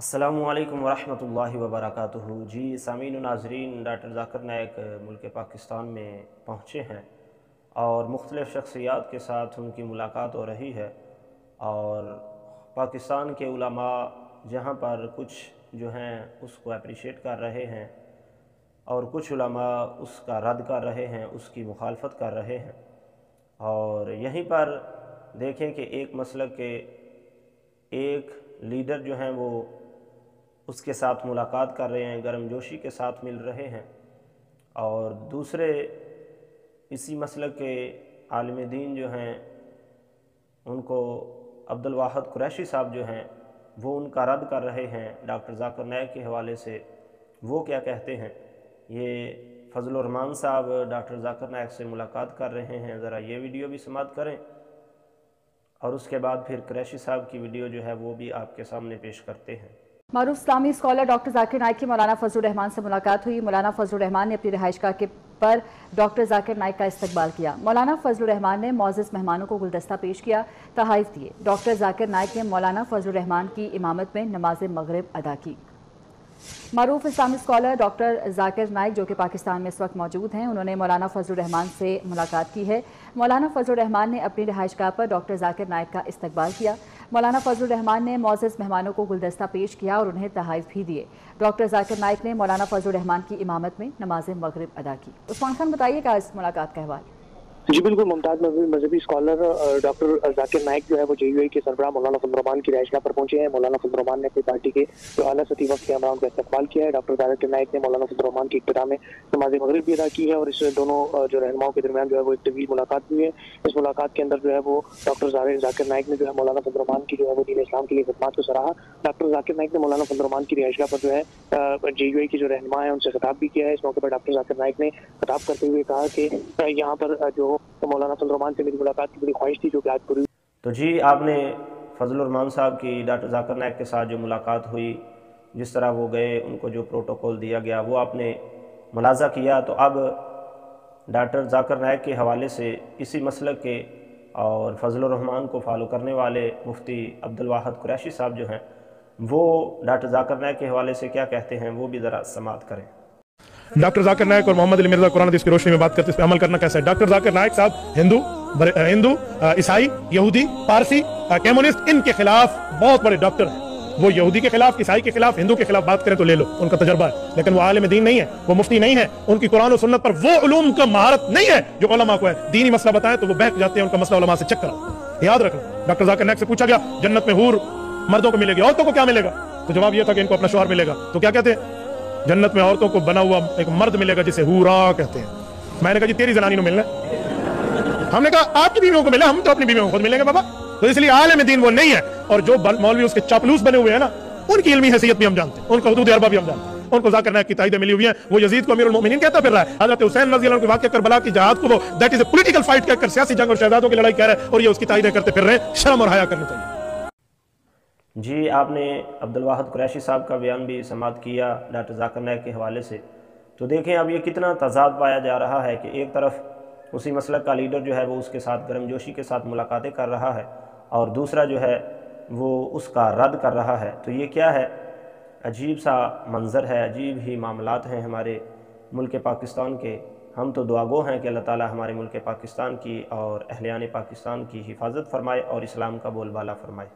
السلام علیکم ورحمۃ اللہ وبرکاتہ۔ جی سامعین و ناظرین، ڈاکٹر ذاکر نائک ملک پاکستان میں پہنچے ہیں اور مختلف شخصیات کے ساتھ ان کی ملاقات ہو رہی ہے، اور پاکستان کے علماء جہاں پر کچھ جو ہیں اس کو اپریشیٹ کر رہے ہیں اور کچھ علماء اس کا رد کر رہے ہیں، اس کی مخالفت کر رہے ہیں، اور یہیں پر دیکھیں کہ ایک مسلک کے ایک لیڈر جو ہیں وہ اس کے ساتھ ملاقات کر رہے ہیں، گرم جوشی کے ساتھ مل رہے ہیں، اور دوسرے اسی مسلک کے عالم دین جو ہیں ان کو عبدالواحد قریشی صاحب جو ہیں وہ ان کا رد کر رہے ہیں ڈاکٹر ذاکر نائک کے حوالے سے۔ وہ کیا کہتے ہیں، یہ فضل الرحمان صاحب ڈاکٹر ذاکر نائک سے ملاقات کر رہے ہیں، ذرا یہ ویڈیو بھی سماعت کریں، اور اس کے بعد پھر قریشی صاحب کی ویڈیو جو ہے وہ بھی آپ کے سامنے پیش کرتے ہیں۔ معروف اسلامی اسکالر ڈاکٹر ذاکر نائک کی مولانا فضل الرحمان سے ملاقات ہوئی۔ مولانا فضل الرحمان نے اپنی رہائش گاہ پر ڈاکٹر ذاکر نائک کا استقبال کیا۔ مولانا فضل الرحمان نے معزز مہمانوں کو گلدستہ پیش کیا، تحائف دیے۔ ڈاکٹر ذاکر نائک نے مولانا فضل الرحمان کی امامت میں نماز مغرب ادا کی۔ معروف اسلامی اسکالر ڈاکٹر ذاکر نائک جو کہ پاکستان میں اس وقت موجود ہیں، انہوں نے مولانا فضل الرحمان سے ملاقات کی ہے۔ مولانا فضل الرحمان نے اپنی رہائش گاہ پر ڈاکٹر ذاکر نائک کا استقبال کیا۔ مولانا فضل الرحمان نے معزز مہمانوں کو گلدستہ پیش کیا اور انہیں تحائف بھی دیے۔ ڈاکٹر ذاکر نائک نے مولانا فضل الرحمان کی امامت میں نماز مغرب ادا کی۔ عثمان خان بتائیے گا اس ملاقات کا حوالہ۔ جی بالکل ممتاز، مذہبی اسکالر ڈاکٹر ذاکر نائک جو ہے وہ JUI کے سربراہ مولانا فضل الرحمان کی رہائش گاہ پر پہنچے ہیں۔ مولانا فضل الرحمان نے اپنی پارٹی کے جو اعلیٰ سطحی وفد کے ہمراہ کا استقبال کیا ہے۔ ڈاکٹر ذاکر نائک نے مولانا فضل الرحمان کی ابتدا میں نماز مغرب بھی ادا کی ہے، اور اس دونوں جو رہنماؤں کے درمیان جو ہے وہ ایک طویل ملاقات ہوئی ہے۔ اس ملاقات کے اندر جو ہے وہ ڈاکٹر ذاکر نائک نے جو ہے مولانا فضل الرحمان کی جو ہے وہ دین اسلام کے لیے خدمات کو سراہا۔ ڈاکٹر ذاکر نائک نے مولانا فضل الرحمان کی رہائش گاہ پر جو ہے JUI کے جو رہنما ہیں ان سے خطاب بھی کیا ہے۔ اس موقع پر ڈاکٹر ذاکر نائک نے خطاب کرتے ہوئے کہا کہ یہاں پر جو مولانا فضل الرحمان سے میری ملاقات کی بڑی خواہش تھی جو کہ آج پوری۔ تو جی آپ نے فضل الرحمان صاحب کی ڈاکٹر ذاکر نائک کے ساتھ جو ملاقات ہوئی، جس طرح وہ گئے، ان کو جو پروٹوکول دیا گیا وہ آپ نے ملاحظہ کیا۔ تو اب ڈاکٹر ذاکر نائک کے حوالے سے اسی مسلک کے اور فضل الرحمان کو فالو کرنے والے مفتی عبدالواحد قریشی صاحب جو ہیں وہ ڈاکٹر ذاکر نائک کے حوالے سے کیا کہتے ہیں وہ بھی ذرا سماعت کریں۔ ڈاکٹر ذاکر نائک اور محمد علی مرزا قرآن حدیث کی روشنی میں بات کرتے اس پہ عمل کرنا کیسا ہے۔ ڈاکٹر ذاکر نائک صاحب ہندو، عیسائی، یہودی، پارسی، کمیونسٹ، ان کے خلاف بہت بڑے ڈاکٹر ہیں۔ وہ یہودی کے خلاف، عیسائی کے خلاف، ہندو کے خلاف بات کریں تو لے لو، ان کا تجربہ ہے، لیکن وہ عالم دین نہیں ہے، وہ مفتی نہیں ہے، ان کی قرآن و سنت پر وہ علوم کا مہارت نہیں ہے جو علماء کو ہے۔ دینی مسئلہ بتائیں تو وہ بہک جاتے ہیں، ان کا مسئلہ علماء سے چیک کراؤ، یاد رکھنا۔ ڈاکٹر ذاکر نائک سے پوچھا گیا جنت میں حور مردوں کو ملے گی، عورتوں کو کیا ملے گا؟ تو جواب یہ تھا کہ ان کو اپنا شوہر ملے گا۔ تو کیا کہتے ہیں؟ جنت میں عورتوں کو بنا ہوا ایک مرد ملے گا جسے حورا کہتے ہیں۔ میں نے کہا جی تیری زنانی نو ملنا ہے۔ ہم نے کہا آپ کی بیویوں کو ملے، ہم تو اپنی بیویوں کو خود ملیں گے بابا۔ تو اس لیے عالم دین وہ نہیں ہے، اور جو مولوی اس کے چاپلوس بنے ہوئے ہیں نا، ان کی علمی حیثیت بھی ہم جانتے ہیں، ان کا حدود اربا بھی ہم جانتے ہیں، ان کو ذاکر نائک کی تائید ملی ہوئی ہے۔ وہ یزید کو امیر المومنین کہتا پھر رہا ہے، حضرت حسین رضی اللہ عنہ کے واقعہ کربلا کی جہاد کو وہ that is a political fight کہہ کر سیاسی جنگ اور شہزادوں کی لڑائی کہہ رہا ہے، اور یہ اس کی تائید کرتے پھر رہے ہیں۔ شرم اور حیا کرنا چاہیے۔ جی آپ نے عبدالواحد قریشی صاحب کا بیان بھی سماعت کیا ڈاکٹر ذاکر نائک کے حوالے سے۔ تو دیکھیں اب یہ کتنا تضاد پایا جا رہا ہے کہ ایک طرف اسی مسلک کا لیڈر جو ہے وہ اس کے ساتھ گرم جوشی کے ساتھ ملاقاتیں کر رہا ہے، اور دوسرا جو ہے وہ اس کا رد کر رہا ہے۔ تو یہ کیا ہے؟ عجیب سا منظر ہے، عجیب ہی معاملات ہیں ہمارے ملک پاکستان کے۔ ہم تو دعا گو ہیں کہ اللہ تعالی ہمارے ملک پاکستان کی اور اہلیان پاکستان کی حفاظت فرمائے اور اسلام کا بول بالا فرمائے۔